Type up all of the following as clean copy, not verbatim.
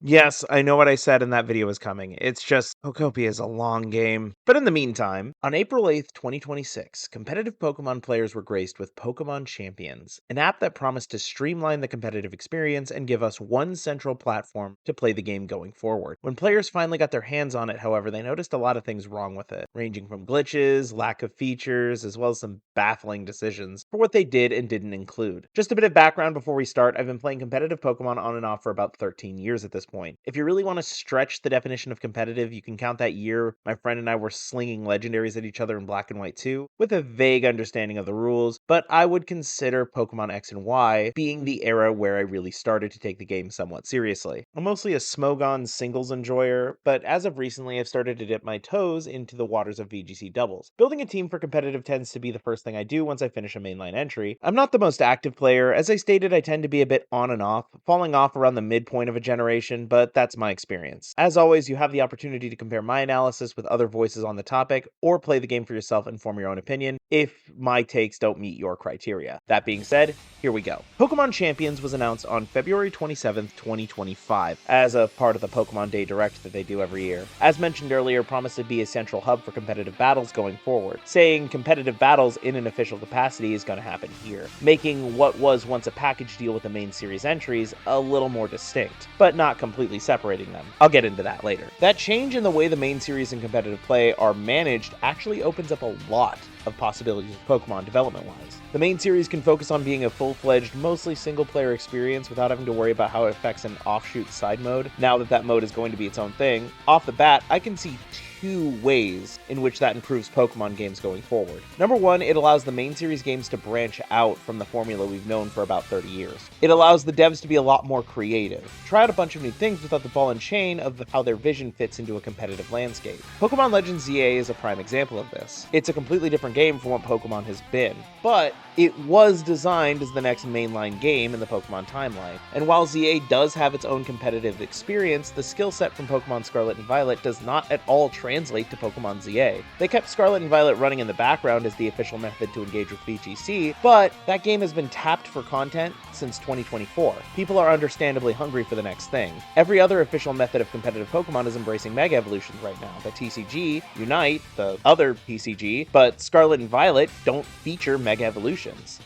Yes, I know what I said and that video is coming. It's just, Pokopia is a long game. But in the meantime, on April 8th, 2026, competitive Pokemon players were graced with Pokemon Champions, an app that promised to streamline the competitive experience and give us one central platform to play the game going forward. When players finally got their hands on it, however, they noticed a lot of things wrong with it, ranging from glitches, lack of features, as well as some baffling decisions for what they did and didn't include. Just a bit of background before we start, I've been playing competitive Pokemon on and off for about 13 years at this point. If you really want to stretch the definition of competitive, you can count that year my friend and I were slinging legendaries at each other in Black and White 2, with a vague understanding of the rules, but I would consider Pokemon X and Y being the era where I really started to take the game somewhat seriously. I'm mostly a Smogon singles enjoyer, but as of recently I've started to dip my toes into the waters of VGC doubles. Building a team for competitive tends to be the first thing I do once I finish a mainline entry. I'm not the most active player. As I stated, I tend to be a bit on and off, falling off around the midpoint of a generation, but that's my experience. As always, you have the opportunity to compare my analysis with other voices on the topic, or play the game for yourself and form your own opinion if my takes don't meet your criteria. That being said, here we go. Pokemon Champions was announced on February 27th, 2025, as a part of the Pokemon Day Direct that they do every year. As mentioned earlier, promised to be a central hub for competitive battles going forward. Saying competitive battles in an official capacity is going to happen here, making what was once a package deal with the main series entries a little more distinct, but not completely separating them. I'll get into that later. That change in the way the main series and competitive play are managed actually opens up a lot of possibilities of Pokemon development-wise. The main series can focus on being a full-fledged, mostly single-player experience without having to worry about how it affects an offshoot side mode, now that that mode is going to be its own thing. Off the bat, I can see two ways in which that improves Pokemon games going forward. Number one, it allows the main series games to branch out from the formula we've known for about 30 years. It allows the devs to be a lot more creative, try out a bunch of new things without the ball and chain of how their vision fits into a competitive landscape. Pokemon Legends ZA is a prime example of this. It's a completely different game from what Pokemon has been, but it was designed as the next mainline game in the Pokemon timeline. And while ZA does have its own competitive experience, the skill set from Pokemon Scarlet and Violet does not at all translate to Pokemon ZA. They kept Scarlet and Violet running in the background as the official method to engage with VGC, but that game has been tapped for content since 2024. People are understandably hungry for the next thing. Every other official method of competitive Pokemon is embracing Mega Evolutions right now. The TCG, Unite, the other TCG, but Scarlet and Violet don't feature Mega Evolutions.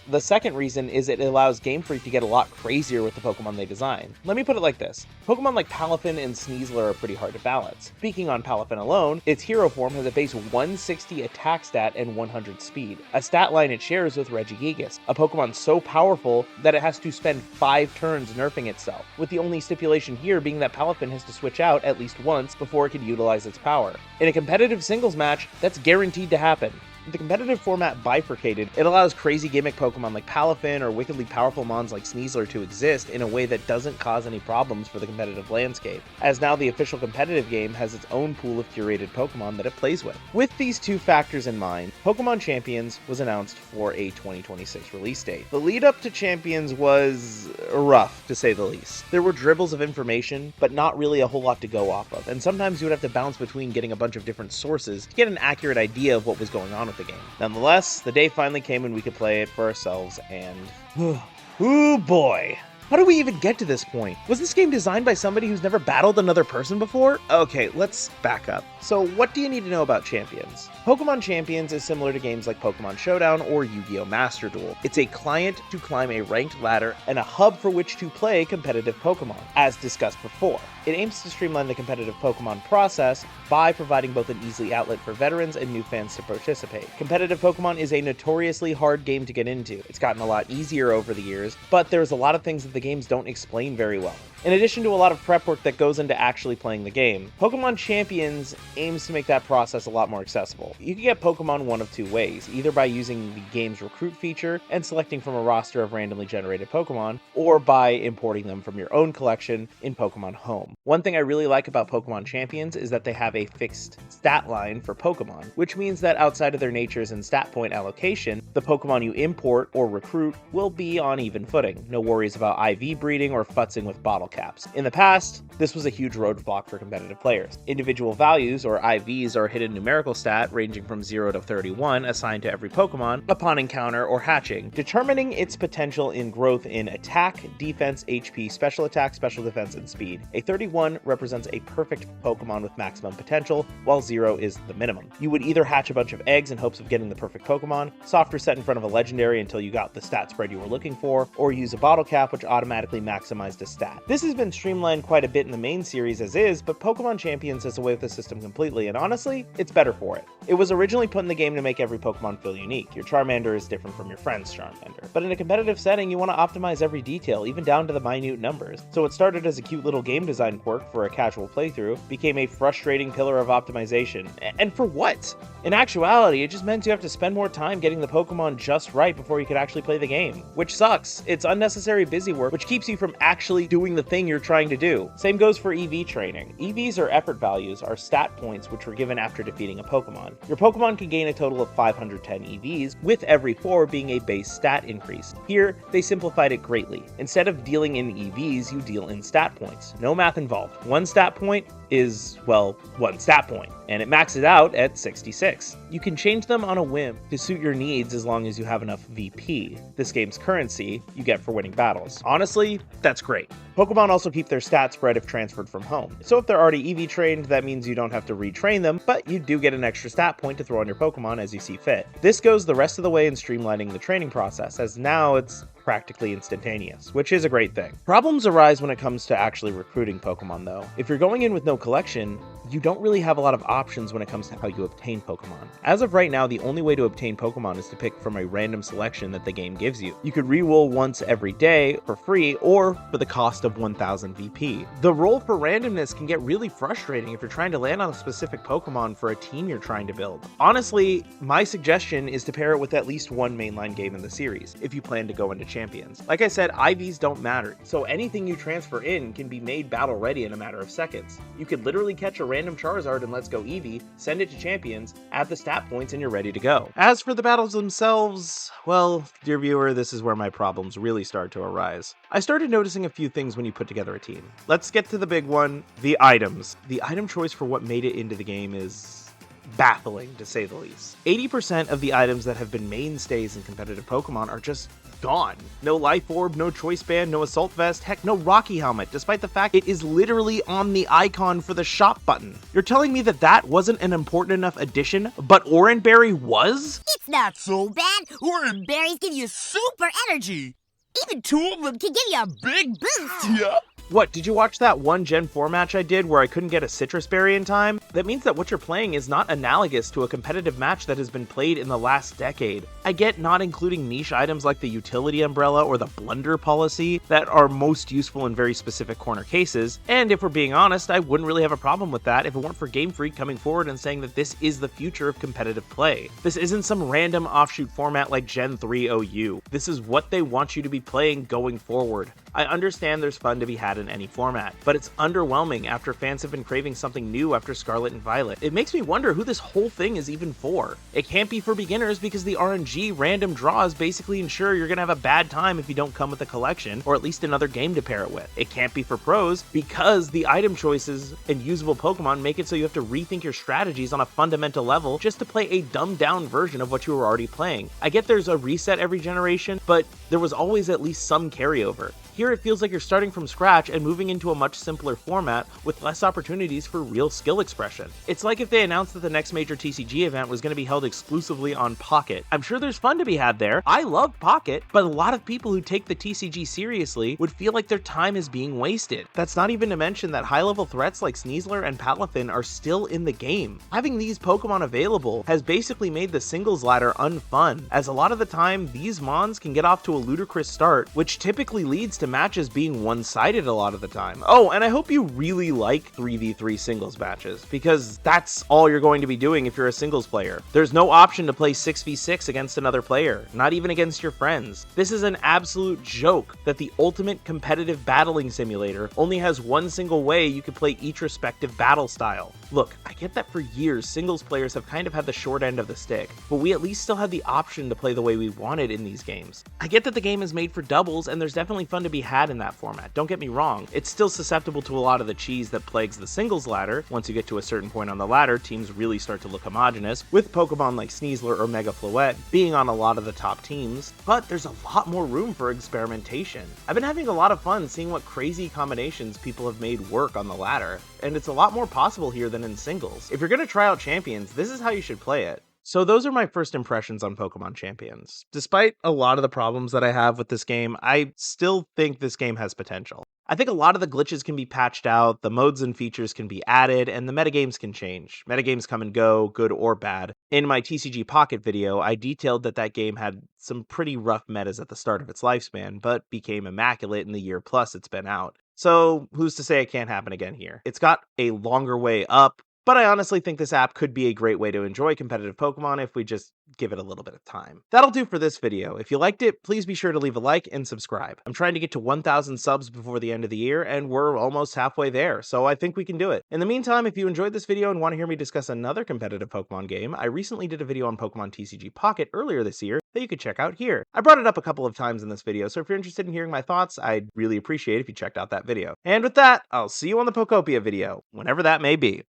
The second reason is it allows Game Freak to get a lot crazier with the Pokemon they design. Let me put it like this. Pokemon like Palafin and Sneasler are pretty hard to balance. Speaking on Palafin alone, its hero form has a base 160 attack stat and 100 speed, a stat line it shares with Regigigas, a Pokemon so powerful that it has to spend 5 turns nerfing itself, with the only stipulation here being that Palafin has to switch out at least once before it can utilize its power. In a competitive singles match, that's guaranteed to happen. With the competitive format bifurcated, it allows crazy gimmick Pokemon like Palafin or wickedly powerful mons like Sneasler to exist in a way that doesn't cause any problems for the competitive landscape, as now the official competitive game has its own pool of curated Pokemon that it plays with. With these two factors in mind, Pokemon Champions was announced for a 2026 release date. The lead up to Champions was rough, to say the least. There were dribbles of information, but not really a whole lot to go off of, and sometimes you would have to bounce between getting a bunch of different sources to get an accurate idea of what was going on with the game. Nonetheless, the day finally came when we could play it for ourselves, and oh boy. How do we even get to this point? Was this game designed by somebody who's never battled another person before? Okay, let's back up. So what do you need to know about Champions? Pokemon Champions is similar to games like Pokemon Showdown or Yu-Gi-Oh! Master Duel. It's a client to climb a ranked ladder and a hub for which to play competitive Pokemon, as discussed before. It aims to streamline the competitive Pokemon process by providing both an easy outlet for veterans and new fans to participate. Competitive Pokemon is a notoriously hard game to get into. It's gotten a lot easier over the years, but there's a lot of things that the games don't explain very well. In addition to a lot of prep work that goes into actually playing the game, Pokemon Champions aims to make that process a lot more accessible. You can get Pokemon one of two ways, either by using the game's recruit feature and selecting from a roster of randomly generated Pokemon, or by importing them from your own collection in Pokemon Home. One thing I really like about Pokemon Champions is that they have a fixed stat line for Pokemon, which means that outside of their natures and stat point allocation, the Pokemon you import or recruit will be on even footing. No worries about IV breeding or futzing with bottle battle caps. In the past, this was a huge roadblock for competitive players. Individual values, or IVs, are a hidden numerical stat ranging from 0 to 31 assigned to every Pokemon upon encounter or hatching, determining its potential in growth in attack, defense, HP, special attack, special defense, and speed. A 31 represents a perfect Pokemon with maximum potential, while 0 is the minimum. You would either hatch a bunch of eggs in hopes of getting the perfect Pokemon, soft reset in front of a legendary until you got the stat spread you were looking for, or use a bottle cap which automatically maximized a stat. This has been streamlined quite a bit in the main series as is, but Pokemon Champions does away with the system completely, and honestly, it's better for it. It was originally put in the game to make every Pokemon feel unique. Your Charmander is different from your friend's Charmander. But in a competitive setting, you want to optimize every detail, even down to the minute numbers. So what started as a cute little game design quirk for a casual playthrough became a frustrating pillar of optimization. And for what? In actuality, it just meant you have to spend more time getting the Pokemon just right before you could actually play the game, which sucks. It's unnecessary busy work, which keeps you from actually doing the thing you're trying to do. Same goes for EV training. EVs, or effort values, are stat points which were given after defeating a Pokemon. Your Pokemon can gain a total of 510 EVs, with every 4 being a base stat increase. Here, they simplified it greatly. Instead of dealing in EVs, you deal in stat points. No math involved. One stat point is, well, one stat point, and it maxes out at 66. You can change them on a whim to suit your needs as long as you have enough VP, this game's currency you get for winning battles. Honestly, that's great. Pokemon also keep their stat spread if transferred from home. So if they're already EV trained, that means you don't have to retrain them, but you do get an extra stat point to throw on your Pokemon as you see fit. This goes the rest of the way in streamlining the training process, as now it's practically instantaneous, which is a great thing. Problems arise when it comes to actually recruiting Pokemon though. If you're going in with no collection, you don't really have a lot of options when it comes to how you obtain Pokemon. As of right now, the only way to obtain Pokemon is to pick from a random selection that the game gives you. You could re-roll once every day for free or for the cost of 1000 VP. The roll for randomness can get really frustrating if you're trying to land on a specific Pokemon for a team you're trying to build. Honestly, my suggestion is to pair it with at least one mainline game in the series, if you plan to go into Champions. Like I said, IVs don't matter, so anything you transfer in can be made battle ready in a matter of seconds. You could literally catch a random Charizard in Let's Go Eevee, send it to Champions, add the stat points, and you're ready to go. As for the battles themselves, well, dear viewer, this is where my problems really start to arise. I started noticing a few things when you put together a team. Let's get to the big one, the items. The item choice for what made it into the game is baffling, to say the least. 80% of the items that have been mainstays in competitive Pokemon are just gone. No Life Orb, no Choice Band, no Assault Vest, heck, no Rocky Helmet, despite the fact it is literally on the icon for the shop button. You're telling me that that wasn't an important enough addition, but Oranberry was? It's not so bad. Oranberries give you super energy. Even 2 of them can give you a big boost. Yeah. What, did you watch that one Gen 4 match I did where I couldn't get a Citrus Berry in time? That means that what you're playing is not analogous to a competitive match that has been played in the last decade. I get not including niche items like the Utility Umbrella or the Blunder Policy that are most useful in very specific corner cases, and if we're being honest, I wouldn't really have a problem with that if it weren't for Game Freak coming forward and saying that this is the future of competitive play. This isn't some random offshoot format like Gen 3 OU. This is what they want you to be playing going forward. I understand there's fun to be had in any format, but it's underwhelming after fans have been craving something new after Scarlet and Violet. It makes me wonder who this whole thing is even for. It can't be for beginners because the RNG random draws basically ensure you're gonna have a bad time if you don't come with a collection, or at least another game to pair it with. It can't be for pros because the item choices and usable Pokemon make it so you have to rethink your strategies on a fundamental level just to play a dumbed down version of what you were already playing. I get there's a reset every generation, but there was always at least some carryover. Here it feels like you're starting from scratch and moving into a much simpler format with less opportunities for real skill expression. It's like if they announced that the next major TCG event was going to be held exclusively on Pocket. I'm sure there's fun to be had there. I love Pocket, but a lot of people who take the TCG seriously would feel like their time is being wasted. That's not even to mention that high-level threats like Sneasler and Palafin are still in the game. Having these Pokemon available has basically made the singles ladder unfun, as a lot of the time these mons can get off to a ludicrous start, which typically leads to matches being one-sided a lot of the time. Oh, and I hope you really like 3v3 singles matches, because that's all you're going to be doing if you're a singles player. There's no option to play 6v6 against another player, not even against your friends. This is an absolute joke that the ultimate competitive battling simulator only has one single way you can play each respective battle style. Look, I get that for years singles players have kind of had the short end of the stick, but we at least still had the option to play the way we wanted in these games. I get that that the game is made for doubles, and there's definitely fun to be had in that format, don't get me wrong. It's still susceptible to a lot of the cheese that plagues the singles ladder. Once you get to a certain point on the ladder, teams really start to look homogenous, with Pokemon like Sneasler or Mega Floette being on a lot of the top teams, but there's a lot more room for experimentation. I've been having a lot of fun seeing what crazy combinations people have made work on the ladder, and it's a lot more possible here than in singles. If you're gonna try out Champions, this is how you should play it. So those are my first impressions on Pokemon Champions. Despite a lot of the problems that I have with this game, I still think this game has potential. I think a lot of the glitches can be patched out, the modes and features can be added, and the metagames can change. Metagames come and go, good or bad. In my TCG Pocket video, I detailed that that game had some pretty rough metas at the start of its lifespan, but became immaculate in the year plus it's been out. So who's to say it can't happen again here? It's got a longer way up, but I honestly think this app could be a great way to enjoy competitive Pokemon if we just give it a little bit of time. That'll do for this video. If you liked it, please be sure to leave a like and subscribe. I'm trying to get to 1,000 subs before the end of the year, and we're almost halfway there, so I think we can do it. In the meantime, if you enjoyed this video and want to hear me discuss another competitive Pokemon game, I recently did a video on Pokemon TCG Pocket earlier this year that you could check out here. I brought it up a couple of times in this video, so if you're interested in hearing my thoughts, I'd really appreciate if you checked out that video. And with that, I'll see you on the Pokopia video, whenever that may be.